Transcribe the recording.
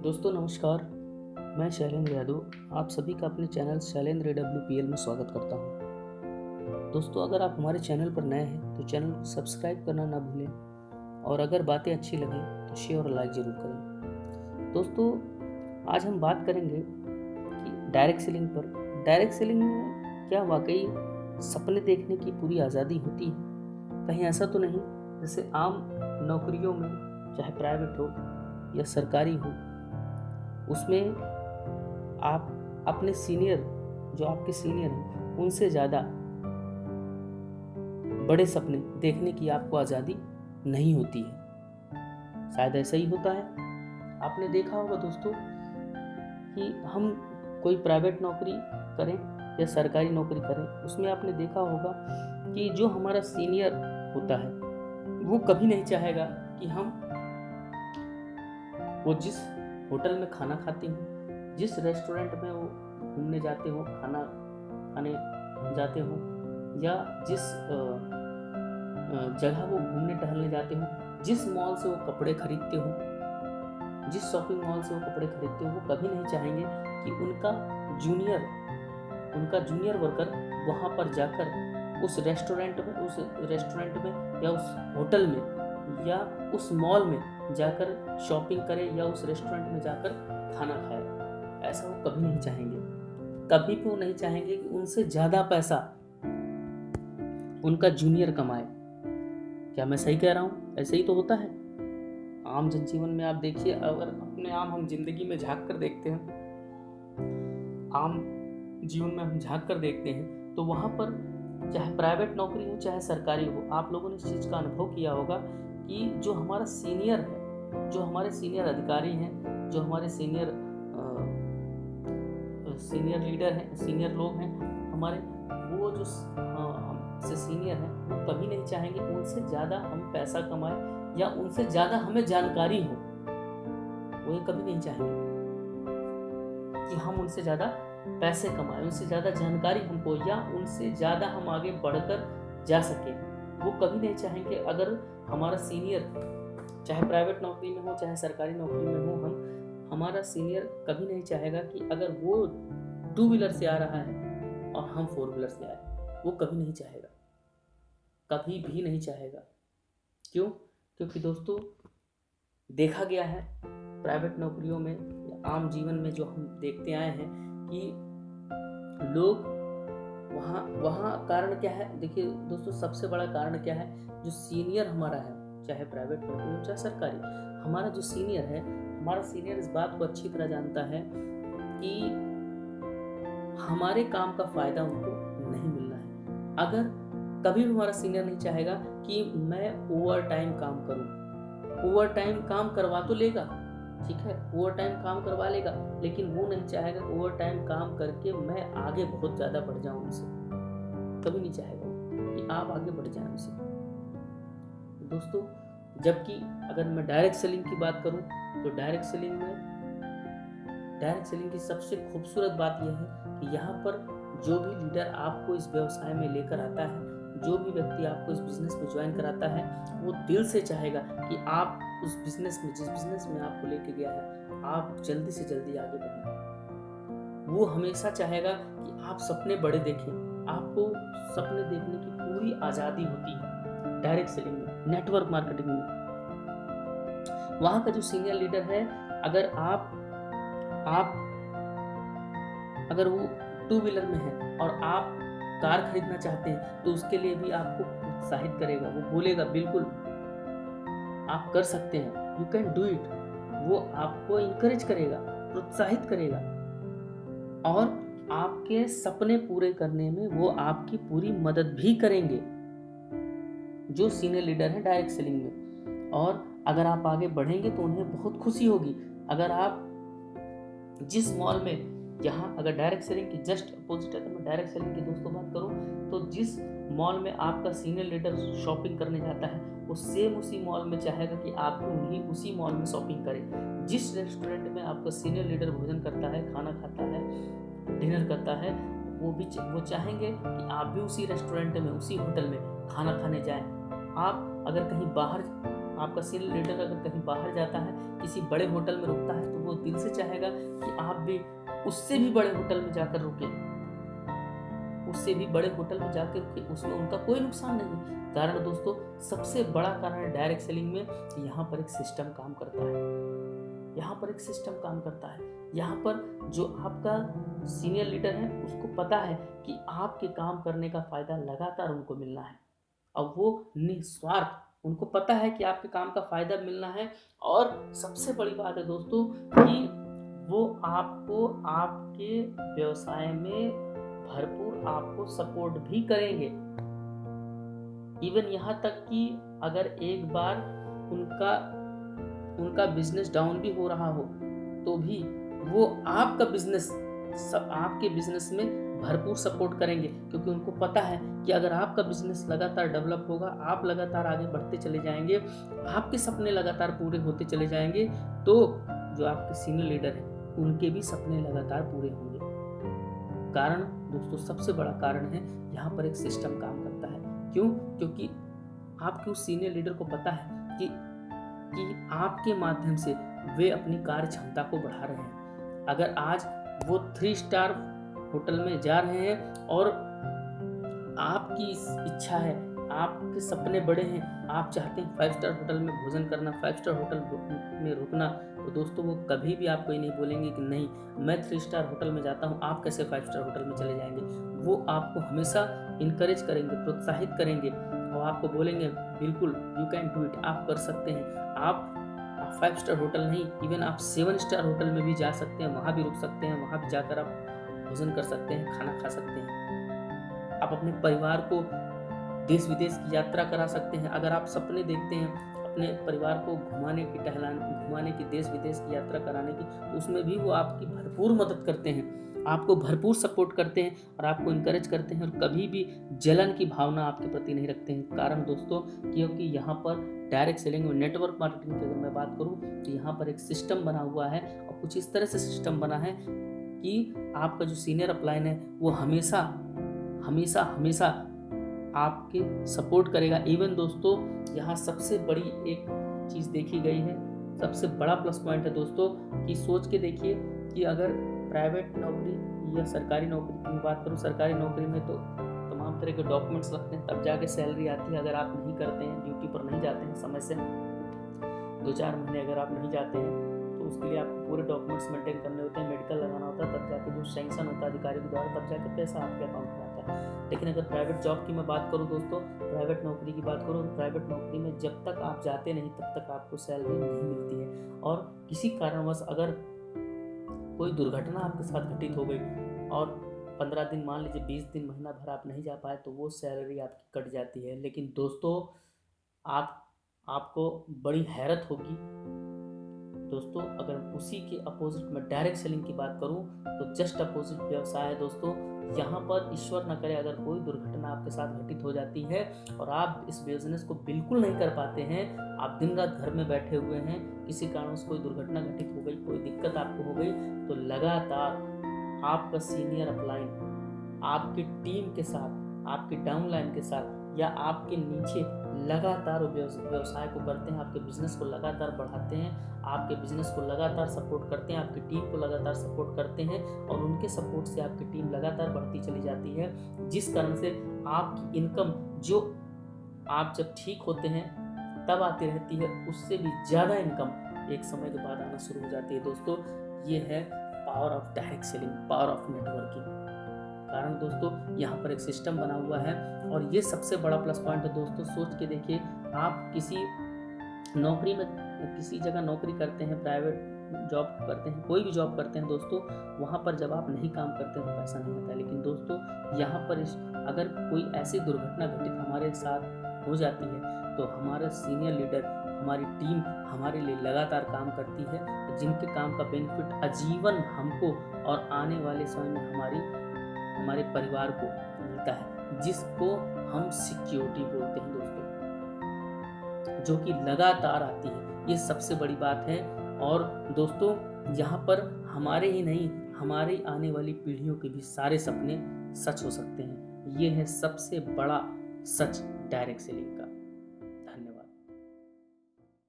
दोस्तों नमस्कार। मैं शैलेंद्र यादव आप सभी का अपने चैनल शैलेंद्र AWPL में स्वागत करता हूं। दोस्तों अगर आप हमारे चैनल पर नए हैं तो चैनल को सब्सक्राइब करना ना भूलें और अगर बातें अच्छी लगें तो शेयर और लाइक ज़रूर करें। दोस्तों आज हम बात करेंगे कि डायरेक्ट सेलिंग पर। डायरेक्ट सेलिंग में क्या वाकई सपने देखने की पूरी आज़ादी होती है? कहीं ऐसा तो नहीं जैसे आम नौकरियों में, चाहे प्राइवेट हो या सरकारी हो, उसमें आप अपने सीनियर, जो आपके सीनियर हैं, उनसे ज़्यादा बड़े सपने देखने की आपको आज़ादी नहीं होती है। शायद ऐसा ही होता है। आपने देखा होगा दोस्तों कि हम कोई प्राइवेट नौकरी करें या सरकारी नौकरी करें, उसमें आपने देखा होगा कि जो हमारा सीनियर होता है वो कभी नहीं चाहेगा कि वो जिस होटल में खाना खाते हो, जिस रेस्टोरेंट में वो घूमने जाते हो, खाना खाने जाते हो, या जिस जगह वो घूमने टहलने जाते हो, जिस मॉल से वो कपड़े खरीदते हो, जिस शॉपिंग मॉल से वो कपड़े खरीदते हो, वो कभी नहीं चाहेंगे कि उनका जूनियर वर्कर वहाँ पर जाकर उस रेस्टोरेंट में या उस होटल में या उस मॉल में जाकर शॉपिंग करे या उस रेस्टोरेंट में जाकर खाना खाए। ऐसा वो कभी नहीं चाहेंगे। कभी भी वो नहीं चाहेंगे कि उनसे ज़्यादा पैसा उनका जूनियर कमाए। क्या मैं सही कह रहा हूँ? ऐसे ही तो होता है आम जनजीवन में। आप देखिए, अगर अपने हम जिंदगी में झांक कर देखते हैं, आम जीवन में हम झांक कर देखते हैं, तो वहाँ पर चाहे प्राइवेट नौकरी हो चाहे सरकारी हो, आप लोगों ने इस चीज़ का अनुभव किया होगा कि जो हमारा सीनियर है, जो हमारे सीनियर अधिकारी हैं, जो हमारे सीनियर लीडर हैं, सीनियर लोग हैं हमारे, वो जो हमसे सीनियर हैं, वो कभी नहीं चाहेंगे उनसे ज़्यादा हम पैसा कमाएं या उनसे ज़्यादा हमें जानकारी हो। वो ये कभी नहीं चाहेंगे कि हम उनसे ज़्यादा पैसे कमाएं, उनसे ज़्यादा जानकारी हमको, या उनसे ज़्यादा हम आगे बढ़कर जा सके। वो कभी नहीं चाहेंगे। अगर हमारा सीनियर चाहे प्राइवेट नौकरी में हो चाहे सरकारी नौकरी में हो, हमारा सीनियर कभी नहीं चाहेगा कि अगर वो 2 व्हीलर से आ रहा है और हम 4 व्हीलर से आए, वो कभी नहीं चाहेगा, कभी भी नहीं चाहेगा। क्यों? क्योंकि दोस्तों देखा गया है प्राइवेट नौकरियों में या आम जीवन में जो हम देखते आए हैं कि लोग वहाँ कारण क्या है? देखिए दोस्तों, सबसे बड़ा कारण क्या है? जो सीनियर हमारा है, चाहे प्राइवेट नौकरी हो चाहे सरकारी, हमारा जो सीनियर है, हमारा सीनियर इस बात को अच्छी तरह जानता है कि हमारे काम का फायदा उनको नहीं मिल रहा है। अगर कभी भी हमारा सीनियर नहीं चाहेगा कि मैं ओवर टाइम काम करूं। ओवर टाइम काम करवा तो लेगा, ठीक है, ओवर टाइम काम करवा लेगा, लेकिन वो नहीं चाहेगा ओवर टाइम काम करके मैं आगे बहुत ज़्यादा बढ़ जाऊं उनसे। कभी नहीं चाहेगा कि आप आगे बढ़ जाएं उनसे। दोस्तों जबकि अगर मैं डायरेक्ट सेलिंग की बात करूं तो डायरेक्ट सेलिंग की सबसे खूबसूरत बात यह है कि यहाँ पर जो भी लीडर आपको इस व्यवसाय में लेकर आता है, जो भी व्यक्ति आपको इस बिजनेस में ज्वाइन कराता है, वो दिल से चाहेगा कि आप उस बिजनेस में, जिस बिजनेस में आपको लेके गया है, आप जल्दी से जल्दी आगे बढ़ें। वो हमेशा चाहेगा कि आप सपने बड़े देखें। आपको सपने देखने की पूरी आज़ादी होती है डायरेक्ट सेलिंग में, नेटवर्क मार्केटिंग में। वहाँ का जो सीनियर लीडर है, अगर वो 2 व्हीलर में है और आप कार खरीदना चाहते हैं, तो उसके लिए भी आपको उत्साहित करेगा। वो बोलेगा बिल्कुल आप कर सकते हैं, यू कैन डू इट। वो आपको इंकरेज करेगा, प्रोत्साहित करेगा, और आपके सपने पूरे करने में वो आपकी पूरी मदद भी करेंगे, जो सीनियर लीडर है डायरेक्ट सेलिंग में। और अगर आप आगे बढ़ेंगे तो उन्हें बहुत खुशी होगी। अगर आप जिस मॉल में, यहाँ अगर डायरेक्ट सेलिंग की जस्ट अपोजिट है, तो मैं डायरेक्ट सेलिंग की दोस्तों बात करूँ तो जिस मॉल में आपका सीनियर लीडर शॉपिंग करने जाता है, वो सेम उसी मॉल में चाहेगा कि आप भी उसी मॉल में शॉपिंग करें। जिस रेस्टोरेंट में आपका सीनियर लीडर भोजन करता है, खाना खाता है, डिनर करता है, वो चाहेंगे कि आप भी उसी रेस्टोरेंट में, उसी होटल में खाना खाने जाएं। आप अगर कहीं बाहर आपका सीनियर लीडर अगर कहीं बाहर जाता है, किसी बड़े होटल में रुकता है, तो वो दिल से चाहेगा कि आप भी उससे भी बड़े होटल में जाकर रुके, उससे भी बड़े होटल में जाकर रुके, उसमें उनका कोई नुकसान नहीं। कारण दोस्तों, सबसे बड़ा कारण है डायरेक्ट सेलिंग में, यहाँ पर एक सिस्टम काम करता है। यहाँ पर एक सिस्टम काम करता है। यहाँ पर जो आपका सीनियर लीडर है उसको पता है कि आपके काम करने का फायदा लगातार उनको मिलना है। अब वो निस्वार्थ, उनको पता है कि आपके काम का फायदा मिलना है। और सबसे बड़ी बात है दोस्तों कि वो आपको आपके व्यवसाय में भरपूर आपको सपोर्ट भी करेंगे। इवन यहाँ तक कि अगर एक बार उनका बिजनेस डाउन भी हो रहा हो, तो भी वो आपके बिजनेस में भरपूर सपोर्ट करेंगे, क्योंकि उनको पता है कि अगर आपका बिजनेस लगातार डेवलप होगा, आप लगातार आगे बढ़ते चले जाएंगे, आपके सपने लगातार पूरे होते चले जाएंगे, तो जो आपके सीनियर लीडर हैं उनके भी सपने लगातार पूरे होंगे। कारण दोस्तों, सबसे बड़ा कारण है यहाँ पर एक सिस्टम काम करता है। क्यों? क्योंकि आपके उस सीनियर लीडर को पता है कि आपके माध्यम से वे अपनी कार्य क्षमता को बढ़ा रहे हैं। अगर आज वो 3 स्टार होटल में जा रहे हैं और आपकी इच्छा है, आपके सपने बड़े हैं, आप चाहते हैं 5 स्टार होटल में भोजन करना, 5 स्टार होटल में रुकना, तो दोस्तों वो कभी भी आपको ये नहीं बोलेंगे कि नहीं मैं 3 स्टार होटल में जाता हूँ, आप कैसे 5 स्टार होटल में चले जाएंगे। वो आपको हमेशा इनकरेज करेंगे, प्रोत्साहित करेंगे और आपको बोलेंगे बिल्कुल यू कैन डू इट, आप कर सकते हैं। आप 5 स्टार होटल नहीं, इवन आप 7 स्टार होटल में भी जा सकते हैं, वहाँ भी रुक सकते हैं, वहाँ भी जाकर आप भोजन कर सकते हैं, खाना खा सकते हैं। आप अपने परिवार को देश विदेश की यात्रा करा सकते हैं। अगर आप सपने देखते हैं अपने परिवार को घुमाने की, देश विदेश की यात्रा कराने की, तो उसमें भी वो आपकी भरपूर मदद करते हैं, आपको भरपूर सपोर्ट करते हैं और आपको इनकरेज करते हैं, और कभी भी जलन की भावना आपके प्रति नहीं रखते हैं। कारण दोस्तों, क्योंकि यहाँ पर डायरेक्ट सेलिंग और नेटवर्क मार्केटिंग की अगर मैं बात करूँ तो यहाँ पर एक सिस्टम बना हुआ है, और कुछ इस तरह से सिस्टम बना है कि आपका जो सीनियर अपलाइन है वो हमेशा हमेशा हमेशा आपके सपोर्ट करेगा। इवन दोस्तों, यहाँ सबसे बड़ी एक चीज़ देखी गई है, सबसे बड़ा प्लस पॉइंट है दोस्तों, कि सोच के देखिए कि अगर प्राइवेट नौकरी या सरकारी नौकरी की बात करूँ, सरकारी नौकरी में तो तमाम तरह के डॉक्यूमेंट्स लगते हैं, तब जाके सैलरी आती है। अगर आप नहीं करते हैं, ड्यूटी पर नहीं जाते हैं समय से, 2-4 महीने अगर आप नहीं जाते हैं, तो उसके लिए आपको पूरे डॉक्यूमेंट्स मेंटेन करने होते हैं, मेडिकल लगाना होता है, तब जाके जो सैंक्शन होता है अधिकारी के द्वारा, तब जाके पैसा आपके अकाउंट में आता है। लेकिन अगर प्राइवेट जॉब की मैं बात करूँ दोस्तों, प्राइवेट नौकरी की बात करूँ, प्राइवेट नौकरी में जब तक आप जाते नहीं तब तक आपको सैलरी नहीं मिलती है। और किसी कारणवश अगर कोई दुर्घटना आपके साथ घटित हो गई और 15 दिन, मान लीजिए 20 दिन, महीना भर आप नहीं जा पाए, तो वो सैलरी आपकी कट जाती है। लेकिन दोस्तों, आपको बड़ी हैरत होगी दोस्तों, अगर उसी के अपोजिट में डायरेक्ट सेलिंग की बात करूं तो जस्ट अपोजिट व्यवसाय है दोस्तों। यहाँ पर ईश्वर न करे अगर कोई दुर्घटना आपके साथ घटित हो जाती है और आप इस बिजनेस को बिल्कुल नहीं कर पाते हैं, आप दिन रात घर में बैठे हुए हैं, किसी कारण से कोई दुर्घटना घटित हो गई, कोई दिक्कत आपको हो गई, तो लगातार आपका सीनियर अपलाइन आपकी टीम के साथ, आपकी डाउनलाइन के साथ या आपके नीचे लगातार व्यवसाय को करते हैं, आपके बिजनेस को लगातार बढ़ाते हैं, आपके बिजनेस को लगातार सपोर्ट करते हैं, आपकी टीम को लगातार सपोर्ट करते हैं, और उनके सपोर्ट से आपकी टीम लगातार बढ़ती चली जाती है, जिस कारण से आपकी इनकम जो आप जब ठीक होते हैं तब आती रहती है, उससे भी ज़्यादा इनकम एक समय के बाद आना शुरू हो जाती है। दोस्तों, ये है power of direct selling, power of networking. कारण दोस्तों, यहाँ पर एक सिस्टम बना हुआ है और ये सबसे बड़ा प्लस पॉइंट है दोस्तों। सोच के देखिए, आप किसी नौकरी में, किसी जगह नौकरी करते हैं, प्राइवेट जॉब करते हैं, कोई भी जॉब करते हैं दोस्तों, वहाँ पर जब आप नहीं काम करते हैं तो पैसा नहीं आता है। लेकिन दोस्तों, यहाँ पर अगर कोई ऐसी दुर्घटना घटित हमारे साथ हो जाती है तो हमारा सीनियर लीडर, हमारी टीम हमारे लिए लगातार काम करती है, जिनके काम का बेनिफिट आजीवन हमको और आने वाले समय में हमारे परिवार को मिलता है, जिसको हम सिक्योरिटी बोलते हैं दोस्तों, जो कि लगातार आती है। ये सबसे बड़ी बात है। और दोस्तों, यहाँ पर हमारे ही नहीं, हमारी आने वाली पीढ़ियों के भी सारे सपने सच हो सकते हैं। ये है सबसे बड़ा सच डायरेक्ट सेलिंग का।